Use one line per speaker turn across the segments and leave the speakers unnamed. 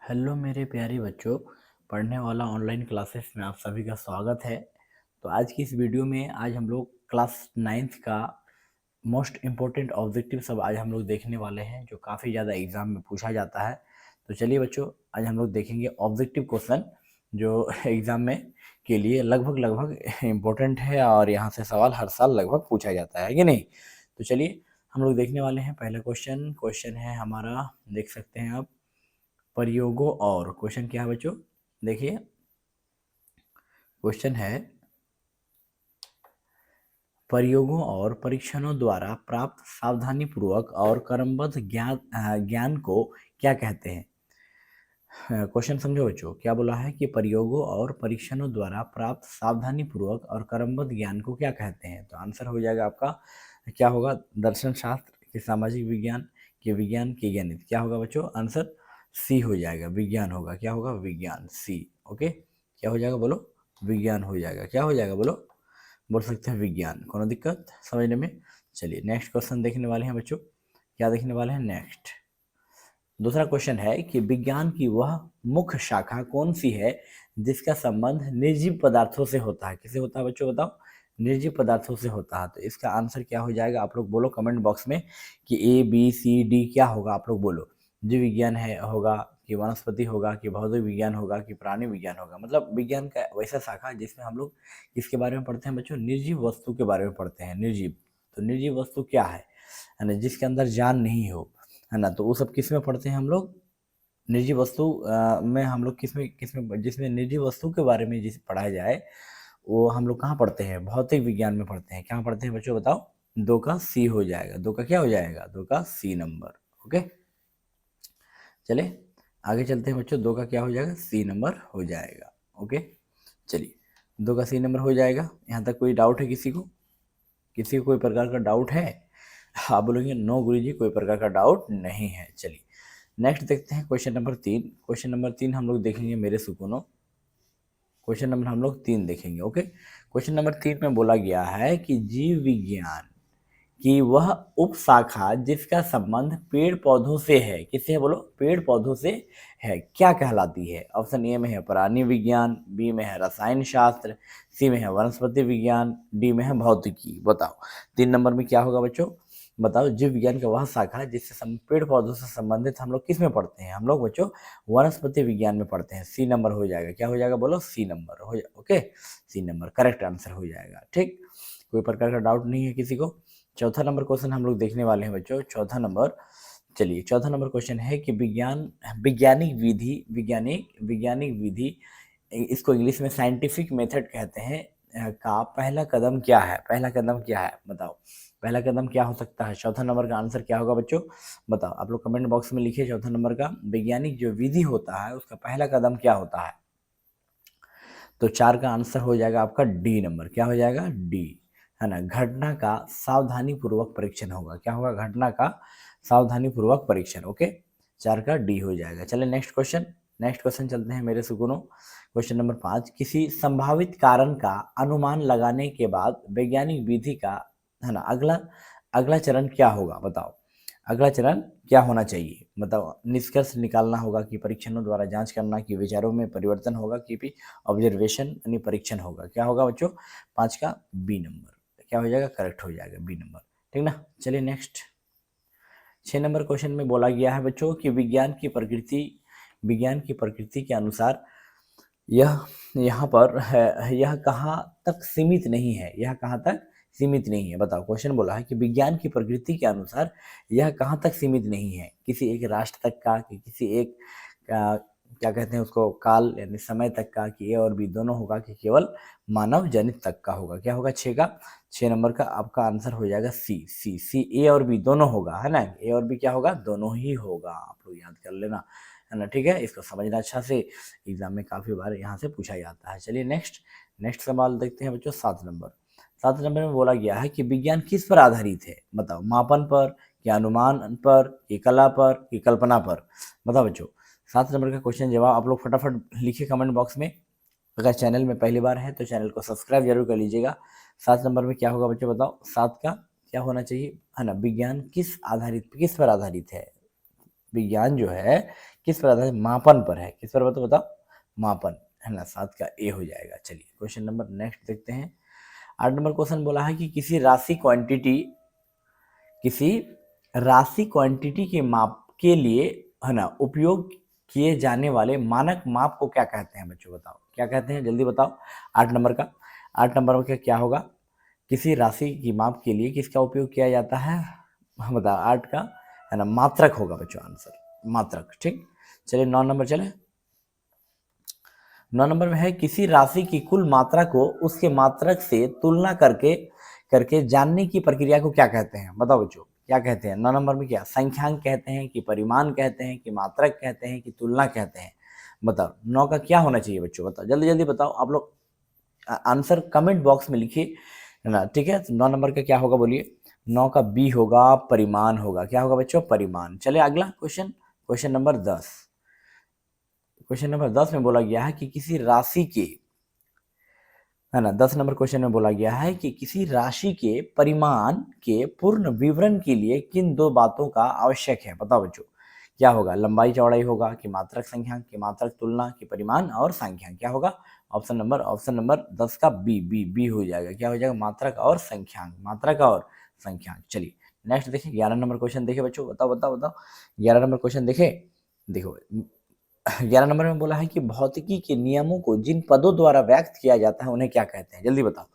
Hello मेरे प्यारे बच्चों। पढ़ने वाला ऑनलाइन क्लासेस में आप सभी का स्वागत है। तो आज की इस वीडियो में आज हम लोग क्लास 9th का मोस्ट इम्पोर्टेंट ऑब्जेक्टिव सब आज हम लोग देखने वाले हैं, जो काफ़ी ज़्यादा एग्जाम में पूछा जाता है। तो चलिए बच्चों, आज हम लोग देखेंगे ऑब्जेक्टिव क्वेश्चन जो एग्जाम में के लिए लगभग लगभग इम्पोर्टेंट है और यहाँ से सवाल हर साल लगभग पूछा जाता है कि नहीं। तो चलिए हम लोग देखने वाले हैं। पहला क्वेश्चन है हमारा, देख सकते हैं आप, प्रयोगों और। क्वेश्चन क्या है बच्चों, देखिए क्वेश्चन है, प्रयोगों और परीक्षणों द्वारा प्राप्त सावधानीपूर्वक और क्रमबद्ध ज्ञान को क्या कहते हैं। क्वेश्चन समझो बच्चों, क्या बोला है कि प्रयोगों और परीक्षणों द्वारा प्राप्त सावधानीपूर्वक और क्रमबद्ध ज्ञान को क्या कहते हैं। तो आंसर हो जाएगा आपका, क्या होगा, दर्शन शास्त्र के, सामाजिक विज्ञान के, विज्ञान के, गणित। क्या होगा बच्चों, आंसर सी हो जाएगा, विज्ञान होगा। क्या होगा, विज्ञान, सी। ओके, क्या हो जाएगा बोलो, विज्ञान हो जाएगा। क्या हो जाएगा बोलो, बोल सकते हैं विज्ञान। कोनो दिक्कत समझने में। चलिए नेक्स्ट क्वेश्चन देखने वाले हैं बच्चों। क्या देखने वाले हैं, नेक्स्ट दूसरा क्वेश्चन है कि विज्ञान की वह मुख्य शाखा कौन सी है जिसका संबंध निर्जीव पदार्थों से होता है। किसे होता है बच्चों, बताओ, निर्जीव पदार्थों से होता है। तो इसका आंसर क्या हो जाएगा, आप लोग बोलो कमेंट बॉक्स में कि ए बी सी डी क्या होगा। आप लोग बोलो, जीव विज्ञान है होगा, कि वनस्पति होगा, कि भौतिक विज्ञान होगा, कि प्राणी विज्ञान होगा। मतलब विज्ञान का वैसा शाखा जिसमें हम लोग किसके बारे में पढ़ते हैं बच्चों, निर्जीव वस्तु के बारे में पढ़ते हैं। निर्जीव, तो निर्जीव वस्तु क्या है ना, जिसके अंदर जान नहीं हो, है ना। तो वो सब किस में पढ़ते हैं हम लोग, निर्जीव वस्तु में हम लोग किसमें जिसमें निर्जीव वस्तु के बारे में जिस पढ़ाया जाए, वो हम लोग कहाँ पढ़ते हैं, भौतिक विज्ञान में पढ़ते हैं। कहाँ पढ़ते हैं बच्चों, बताओ। दो का सी हो जाएगा, दो का क्या हो जाएगा, दो का सी नंबर। ओके, चले आगे चलते हैं बच्चों। दो का क्या हो जाएगा, सी नंबर हो जाएगा। ओके, चलिए दो का सी नंबर हो जाएगा। यहाँ तक कोई डाउट है किसी को, किसी को कोई प्रकार का डाउट है। आप बोलेंगे नो गुरुजी, कोई प्रकार का डाउट नहीं है। चलिए नेक्स्ट देखते हैं क्वेश्चन नंबर 3। क्वेश्चन नंबर 3 हम लोग देखेंगे मेरे सुकूनों, क्वेश्चन नंबर हम लोग 3 देखेंगे। ओके, क्वेश्चन नंबर 3 में बोला गया है कि जीव विज्ञान की वह उपशाखा जिसका संबंध पेड़ पौधों से है, किससे है बोलो, पेड़ पौधों से है, क्या कहलाती है। ऑप्शन ए में है प्राणी विज्ञान, बी में है रसायन शास्त्र, सी में है वनस्पति विज्ञान, डी में है भौतिकी। बताओ 3 नंबर में क्या होगा बच्चों, बताओ। जीव विज्ञान का वह शाखा है जिससे पेड़ पौधों से संबंधित हम लोग किस में पढ़ते हैं, हम लोग बच्चों वनस्पति विज्ञान में पढ़ते हैं। सी नंबर हो जाएगा। क्या हो जाएगा बोलो, सी नंबर हो जाएगा। ओके, सी नंबर करेक्ट आंसर हो जाएगा। ठीक, कोई प्रकार का डाउट नहीं है किसी को। चौथा नंबर क्वेश्चन हम लोग देखने वाले हैं बच्चों, चौथा नंबर। चलिए चौथा नंबर क्वेश्चन है कि वैज्ञानिक विधि, इसको इंग्लिश में साइंटिफिक मेथड कहते हैं, का पहला कदम क्या है। पहला कदम क्या है बताओ, पहला कदम क्या हो सकता है। चौथा नंबर का आंसर क्या होगा बच्चों, बताओ। आप लोग कमेंट बॉक्स में लिखिए, चौथा नंबर का वैज्ञानिक जो विधि होता है उसका पहला कदम क्या होता है। तो 4 का आंसर हो जाएगा आपका डी नंबर। क्या हो जाएगा, डी, है ना। घटना का सावधानी पूर्वक परीक्षण होगा। क्या होगा, घटना का सावधानी पूर्वक परीक्षण। ओके, 4 का डी हो जाएगा। चले नेक्स्ट क्वेश्चन, नेक्स्ट क्वेश्चन चलते हैं मेरे सुकूनों। क्वेश्चन नंबर 5, किसी संभावित कारण का अनुमान लगाने के बाद वैज्ञानिक विधि का, है ना, अगला अगला चरण क्या होगा बताओ। अगला चरण क्या होना चाहिए बताओ। निष्कर्ष निकालना होगा, कि परीक्षणों द्वारा जांच करना, कि विचारों में परिवर्तन होगा, कि ऑब्जर्वेशन यानी परीक्षण होगा। क्या होगा बच्चों, 5 का बी नंबर। क्या हो जाएगा, करेक्ट हो जाएगा, बी नंबर। ठीक ना। चलिए नेक्स्ट 6 नंबर क्वेश्चन में बोला गया है बच्चों कि विज्ञान की प्रकृति के अनुसार यह यहाँ पर है, यह कहाँ तक सीमित नहीं है, यह कहाँ तक सीमित नहीं है। बताओ, क्वेश्चन बोला है कि विज्ञान की प्रकृति के अनुसार यह कहाँ तक सीमित नहीं है, किसी एक राष्ट्र तक का, कि किसी एक का, क्या कहते हैं उसको, काल यानी समय तक का, कि ए और बी दोनों होगा, कि केवल मानव जनित तक का होगा। क्या होगा, 6 का, 6 नंबर का आपका आंसर हो जाएगा सी। सी ए और बी दोनों होगा, है ना। ए और बी क्या होगा, दोनों ही होगा। आप लोग याद कर लेना, है ना। ठीक है, इसको समझना अच्छा से, एग्जाम में काफ़ी बार यहाँ से पूछा जाता है। चलिए नेक्स्ट नेक्स्ट सवाल देखते हैं बच्चों, 7 नंबर। 7 नंबर में बोला गया है कि विज्ञान किस पर आधारित है। बताओ, मापन पर, कि अनुमान पर, कि कला पर, कि कल्पना पर। बताओ बच्चों, 7 नंबर का क्वेश्चन जवाब आप लोग फटाफट लिखिए कमेंट बॉक्स में। अगर चैनल में पहली बार है तो चैनल को सब्सक्राइब जरूर कर लीजिएगा। 7 नंबर में क्या होगा बच्चों, बताओ। 7 का क्या होना चाहिए, है ना, विज्ञान किस पर आधारित है। विज्ञान जो है किस पर आधारित, मापन पर है। किस पर बताओ, मापन, है ना, 7 का ए हो जाएगा। चलिए क्वेश्चन नंबर नेक्स्ट देखते हैं। 8 नंबर क्वेश्चन बोला है कि किसी राशि क्वांटिटी के माप के लिए, है ना, उपयोग किए जाने वाले मानक माप को क्या कहते हैं बच्चों, बताओ क्या कहते हैं, जल्दी बताओ। 8 नंबर का, 8 नंबर में क्या होगा, किसी राशि की माप के लिए किसका उपयोग किया जाता है, बताओ। 8 का, है ना, मात्रक होगा बच्चों आंसर, मात्रक। ठीक, चलिए 9 नंबर चले। 9 नंबर में है किसी राशि की कुल मात्रा को उसके मात्रक से तुलना करके करके जानने की प्रक्रिया को क्या कहते हैं, बताओ बच्चों क्या कहते हैं। 9 नंबर में क्या, संख्यांक कहते हैं कि परिमाण कहते हैं कि मात्रक कहते हैं कि तुलना कहते हैं, बताओ। 9 का क्या होना चाहिए बच्चों, बताओ जल्दी जल्दी बताओ आप लोग, आंसर कमेंट बॉक्स में लिखिए, है ना। ठीक है, तो 9 नंबर का क्या होगा बोलिए। 9 का बी होगा, परिमाण होगा। क्या होगा बच्चों, परिमाण। चले अगला question, question number 10। Question number 10 में बोला गया है कि किसी राशि के, है ना, 10 नंबर क्वेश्चन में बोला गया है कि किसी राशि के परिमाण के पूर्ण विवरण के लिए किन दो बातों का आवश्यक है, बताओ बच्चों। क्या होगा, लंबाई चौड़ाई होगा कि मात्रक संख्यांक की मात्रक तुलना की परिमाण और संख्यांक, क्या होगा, ऑप्शन नंबर 10 का बी बी बी हो जाएगा। क्या हो जाएगा, मात्रक और संख्यांक, मात्रक और संख्यांक। चलिए नेक्स्ट देखिए 11 नंबर क्वेश्चन देखिए बच्चों, बताओ बताओ बताओ। 11 नंबर क्वेश्चन देखे, देखो 11 नंबर में बोला है कि भौतिकी के नियमों को जिन पदों द्वारा व्यक्त किया जाता है उन्हें क्या कहते हैं, जल्दी बताओ,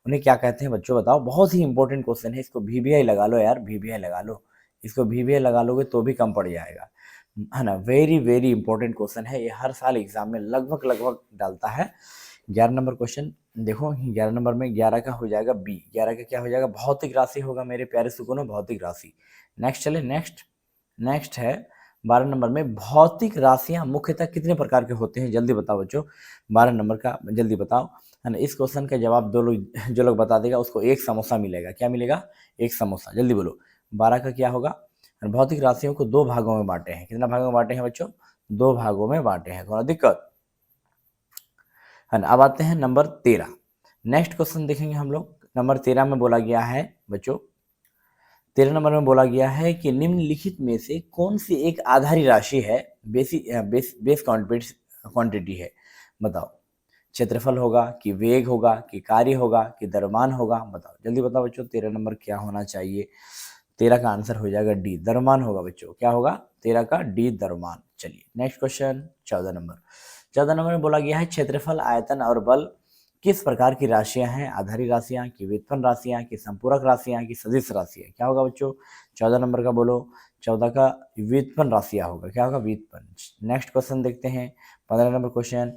उन्हें क्या कहते हैं बच्चों, बताओ। बहुत ही इंपॉर्टेंट क्वेश्चन है, इसको वीवीआई लगा लो यार, वीवीआई लगा लो, इसको वीवीआई लगा लोगे तो भी कम पड़ जाएगा, है ना। वेरी वेरी इंपॉर्टेंट क्वेश्चन है ये, हर साल एग्जाम में लगभग लगभग डालता है। 11 नंबर क्वेश्चन देखो, 11 नंबर में 11 का हो जाएगा बी, 11 का क्या हो जाएगा, भौतिक राशि होगा मेरे प्यारे सुकूनों, भौतिक राशि। नेक्स्ट चले, नेक्स्ट नेक्स्ट है 12 नंबर में, भौतिक राशियां मुख्यतः कितने प्रकार के होते हैं, जल्दी बताओ बच्चों। 12 नंबर का जल्दी बताओ, है ना। इस क्वेश्चन का जवाब दो लोग, जो लोग बता देगा उसको एक समोसा मिलेगा। क्या मिलेगा, एक समोसा, जल्दी बोलो। 12 का क्या होगा, भौतिक राशियों को दो भागों में बांटे हैं। कितना भागों में बांटे हैं बच्चों, दो भागों में बांटे हैं, थोड़ा दिक्कत, है ना। अब आते हैं नंबर 13। नेक्स्ट क्वेश्चन देखेंगे हम लोग। नंबर 13 में बोला गया है बच्चों, 13 नंबर में बोला गया है कि निम्नलिखित में से कौन सी एक आधारी राशि है, बेस क्वांटिटी है, बताओ। क्षेत्रफल होगा कि वेग होगा कि कार्य होगा कि द्रव्यमान होगा, बताओ जल्दी बताओ बच्चों। 13 नंबर क्या होना चाहिए, 13 का आंसर हो जाएगा डी, द्रव्यमान होगा बच्चों। क्या होगा, 13 का डी, द्रव्यमान। चलिए नेक्स्ट क्वेश्चन 14 नंबर। 14 नंबर में बोला गया है क्षेत्रफल, आयतन और बल किस प्रकार की राशियां हैं, आधारी राशियां की व्युत्पन्न राशियां की संपूरक राशियां की सदिश राशियां, क्या होगा बच्चों। 14 नंबर का बोलो, 14 का व्युत्पन्न राशियां होगा। क्या होगा, व्युत्पन्न। नेक्स्ट क्वेश्चन देखते हैं 15 नंबर क्वेश्चन।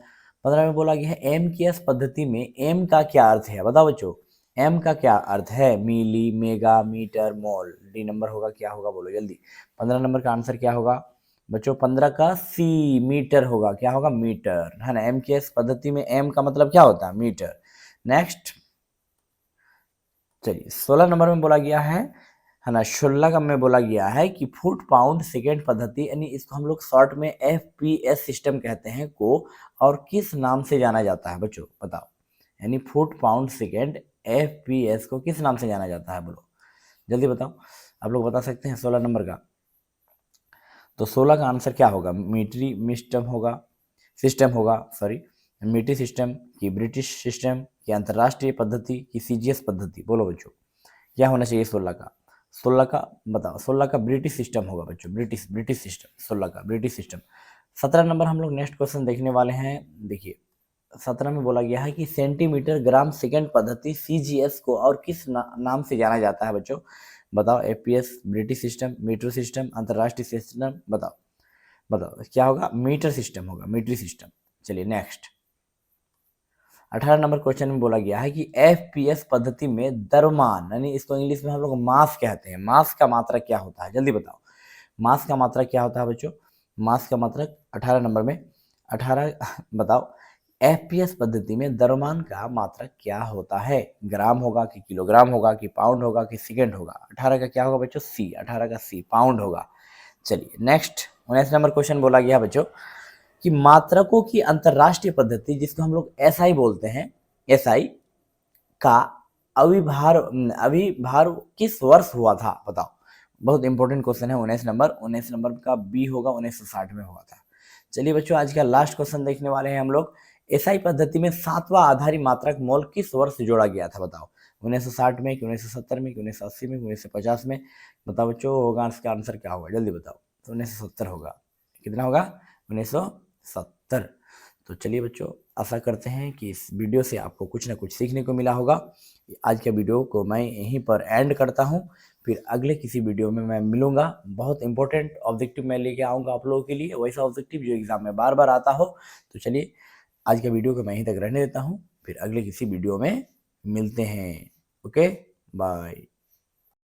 15 में बोला गया है एम की एस पद्धति में एम का क्या अर्थ है, बताओ बच्चों। एम का क्या अर्थ है, मिली, मेगा, मीटर, मोल। डी नंबर होगा, क्या होगा बोलो जल्दी। 15 नंबर का आंसर क्या होगा बच्चों, 15 का सी, मीटर होगा। क्या होगा, मीटर, है ना। एम के एस पद्धति में एम का मतलब क्या होता है, मीटर। नेक्स्ट चलिए 16 नंबर में बोला गया है ना। 16 का में बोला गया है कि फुट पाउंड सेकेंड पद्धति, यानी इसको हम लोग शॉर्ट में एफपीएस सिस्टम कहते हैं को, और किस नाम से जाना जाता है बच्चों, बताओ। यानी फुट पाउंड सेकेंड एफपीएस को किस नाम से जाना जाता है, बोलो जल्दी बताओ। आप लोग बता सकते हैं 16 नंबर का, तो 16 का आंसर क्या होगा, मीट्री सिस्टम होगा, सॉरी, मीट्री सिस्टम की ब्रिटिश सिस्टम की अंतर्राष्ट्रीय पद्धति की सीजीएस पद्धति, बोलो बच्चों क्या होना चाहिए 16 का। 16 का बताओ, 16 का ब्रिटिश सिस्टम होगा बच्चों, ब्रिटिश सिस्टम, 16 का ब्रिटिश सिस्टम। 17 नंबर हम लोग नेक्स्ट क्वेश्चन देखने वाले हैं। देखिए 17 में बोला गया है कि सेंटीमीटर ग्राम सेकेंड पद्धति सीजीएस को और किस नाम से जाना जाता है बच्चों, बताओ। FPS, British system, metre system, अंतर्राष्ट्रीय सिस्टम, बताओ बताओ क्या होगा, मीटर सिस्टम होगा, मीट्री सिस्टम। चलिए नेक्स्ट 18 नंबर क्वेश्चन में बोला गया है कि एफपीएस पद्धति में द्रव्यमान, यानी इसको इंग्लिश में हम लोग मास कहते हैं, मास का मात्रक क्या होता है, जल्दी बताओ। मास का मात्रक क्या होता है बच्चों, मास का मात्रक 18 नंबर में, 18 बताओ। एफपीएस पद्धति में द्रव्यमान का मात्रक क्या होता है, ग्राम होगा कि किलोग्राम होगा कि पाउंड होगा कि सेकेंड होगा। 18 का क्या होगा बच्चों, सी, 18 का सी, पाउंड होगा। चलिए नेक्स्ट 19 नंबर क्वेश्चन बोला गया बच्चों कि मात्रकों की अंतरराष्ट्रीय पद्धति, जिसको हम लोग एसआई बोलते हैं, एसआई का अविभार किस वर्ष हुआ था, बताओ। बहुत इंपॉर्टेंट क्वेश्चन है। 19 नंबर का बी होगा, 1960 में हुआ था। चलिए बच्चों, आज का लास्ट क्वेश्चन देखने वाले हैं हम लोग। एसआई पद्धति में 7वां आधारी मात्रक मोल किस वर्ष जोड़ा गया था, बताओ। 1960 में कि 1970 में कि 1980 में कि 1950 में? बताओ बच्चों, होगा इसका आंसर क्या होगा, जल्दी बताओ। तो 1970 होगा। कितना होगा? 1970। तो चलिए बच्चों, आशा करते हैं कि इस वीडियो से आपको कुछ ना कुछ सीखने को मिला होगा। आज के वीडियो को मैं यहीं पर एंड करता हूं। फिर अगले किसी वीडियो में मैं मिलूंगा। बहुत इंपॉर्टेंट ऑब्जेक्टिव मैं लेके आऊंगा आप लोगों के लिए, वैसा ऑब्जेक्टिव जो एग्जाम में बार बार आता हो। तो चलिए, आज के वीडियो को मैं यहीं तक रहने देता हूं। फिर अगले किसी वीडियो में मिलते हैं। Okay, bye.